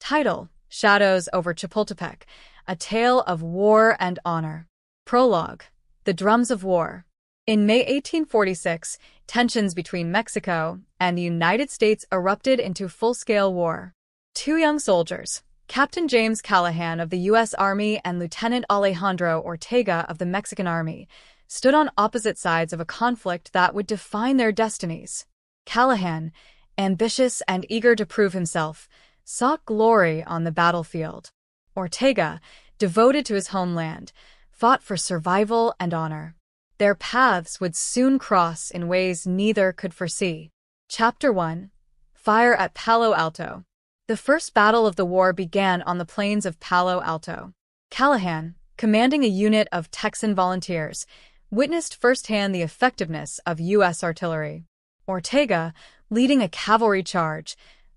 Title: Shadows over Chapultepec, A Tale of War and Honor. Prologue: The Drums of War. In May 1846, tensions between Mexico and the United States erupted into full-scale war. Two young soldiers, Captain James Callahan of the U.S. Army and Lieutenant Alejandro Ortega of the Mexican Army, stood on opposite sides of a conflict that would define their destinies. Callahan, ambitious and eager to prove himself, sought glory on the battlefield. Ortega, devoted to his homeland, fought for survival and honor. Their paths would soon cross in ways neither could foresee. Chapter 1: Fire at Palo Alto. The first battle of the war began on the plains of Palo Alto. Callahan, commanding a unit of Texan volunteers, witnessed firsthand the effectiveness of U.S. artillery. Ortega, leading a cavalry charge,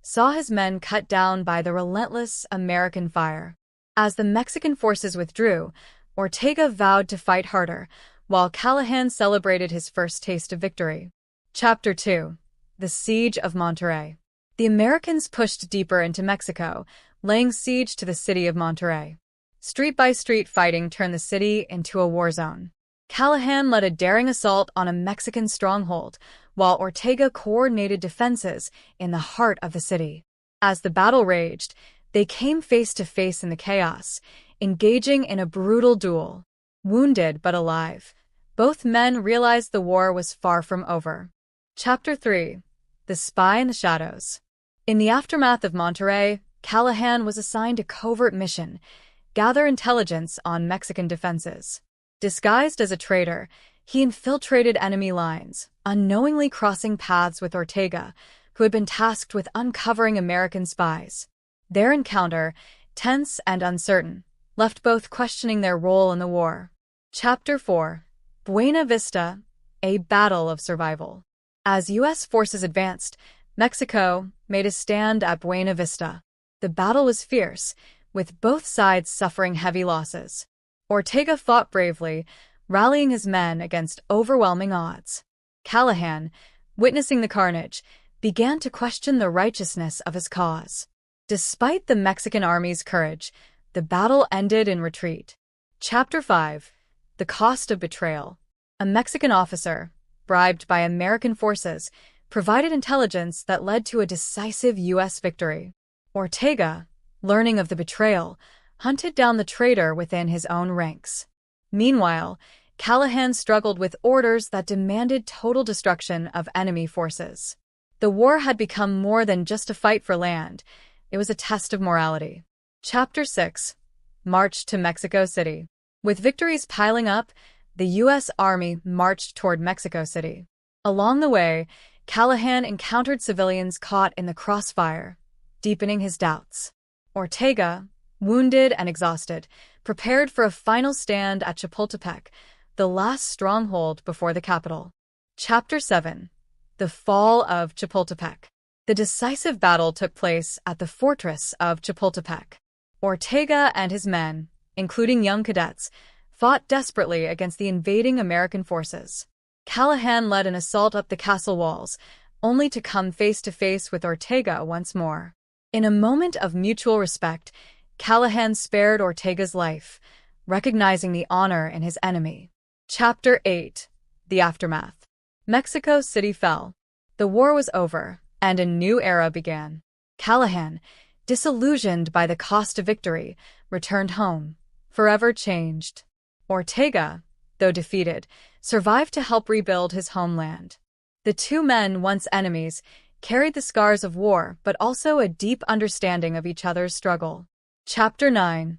saw his men cut down by the relentless American fire. As the Mexican forces withdrew, Ortega vowed to fight harder, while Callahan celebrated his first taste of victory. Chapter 2: The Siege of Monterrey. The Americans pushed deeper into Mexico, laying siege to the city of Monterrey. Street-by-street fighting turned the city into a war zone. Callahan led a daring assault on a Mexican stronghold, while Ortega coordinated defenses in the heart of the city. As the battle raged, they came face to face in the chaos, engaging in a brutal duel. Wounded but alive, both men realized the war was far from over. Chapter 3: The Spy in the Shadows. In the aftermath of Monterrey, Callahan was assigned a covert mission: gather intelligence on Mexican defenses. Disguised as a traitor, he infiltrated enemy lines, unknowingly crossing paths with Ortega, who had been tasked with uncovering American spies. Their encounter, tense and uncertain, left both questioning their role in the war. Chapter 4: Buena Vista, A Battle of Survival. As U.S. forces advanced, Mexico made a stand at Buena Vista. The battle was fierce, with both sides suffering heavy losses. Ortega fought bravely, rallying his men against overwhelming odds. Callahan, witnessing the carnage, began to question the righteousness of his cause. Despite the Mexican army's courage, the battle ended in retreat. Chapter 5: The Cost of Betrayal. A Mexican officer, bribed by American forces, provided intelligence that led to a decisive U.S. victory. Ortega, learning of the betrayal, hunted down the traitor within his own ranks. Meanwhile, Callahan struggled with orders that demanded total destruction of enemy forces. The war had become more than just a fight for land. It was a test of morality. Chapter 6: March to Mexico City. With victories piling up, the U.S. Army marched toward Mexico City. Along the way, Callahan encountered civilians caught in the crossfire, deepening his doubts. Ortega, wounded and exhausted, prepared for a final stand at Chapultepec, the last stronghold before the capital. Chapter 7: The Fall of Chapultepec. The decisive battle took place at the fortress of Chapultepec. Ortega and his men, including young cadets, fought desperately against the invading American forces. Callahan led an assault up the castle walls, only to come face to face with Ortega once more. In a moment of mutual respect, Callahan spared Ortega's life, recognizing the honor in his enemy. Chapter 8: The Aftermath. Mexico City fell. The war was over, and a new era began. Callahan, disillusioned by the cost of victory, returned home, forever changed. Ortega, though defeated, survived to help rebuild his homeland. The two men, once enemies, carried the scars of war but also a deep understanding of each other's struggle. Chapter 9: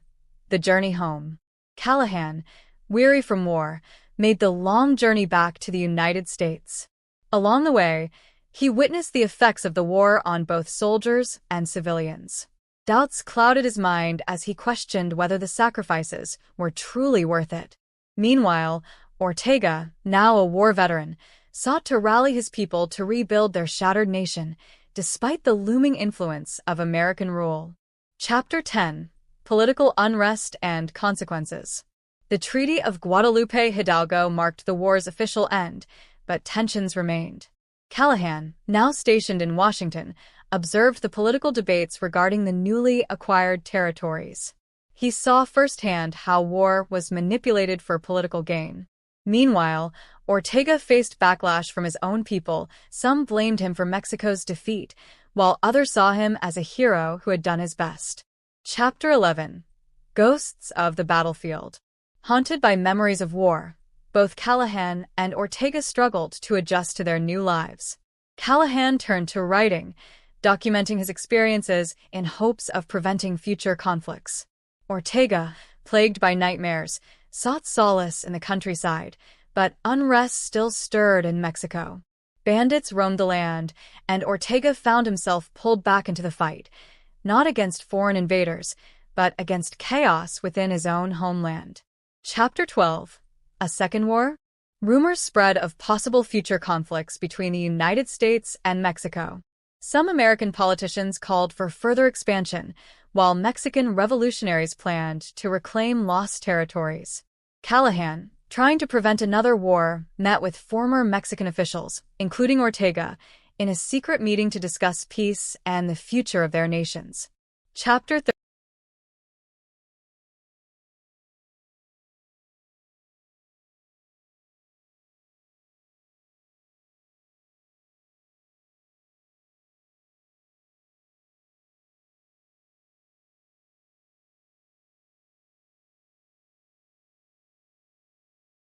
The Journey Home. Callahan, weary from war, made the long journey back to the United States. Along the way, he witnessed the effects of the war on both soldiers and civilians. Doubts clouded his mind as he questioned whether the sacrifices were truly worth it. Meanwhile, Ortega, now a war veteran, sought to rally his people to rebuild their shattered nation, despite the looming influence of American rule. Chapter 10: Political Unrest and Consequences. The Treaty of Guadalupe Hidalgo marked the war's official end, but tensions remained. Callahan, now stationed in Washington, observed the political debates regarding the newly acquired territories. He saw firsthand how war was manipulated for political gain. Meanwhile, Ortega faced backlash from his own people. Some blamed him for Mexico's defeat, while others saw him as a hero who had done his best. Chapter 11. Ghosts of the Battlefield. Haunted by memories of war, both Callahan and Ortega struggled to adjust to their new lives. Callahan turned to writing, documenting his experiences in hopes of preventing future conflicts. Ortega, plagued by nightmares, sought solace in the countryside, but unrest still stirred in Mexico. Bandits roamed the land, and Ortega found himself pulled back into the fight, not against foreign invaders, but against chaos within his own homeland. Chapter 12. A Second War? Rumors spread of possible future conflicts between the United States and Mexico. Some American politicians called for further expansion, while Mexican revolutionaries planned to reclaim lost territories. Callahan, trying to prevent another war, met with former Mexican officials, including Ortega, in a secret meeting to discuss peace and the future of their nations. Chapter 13.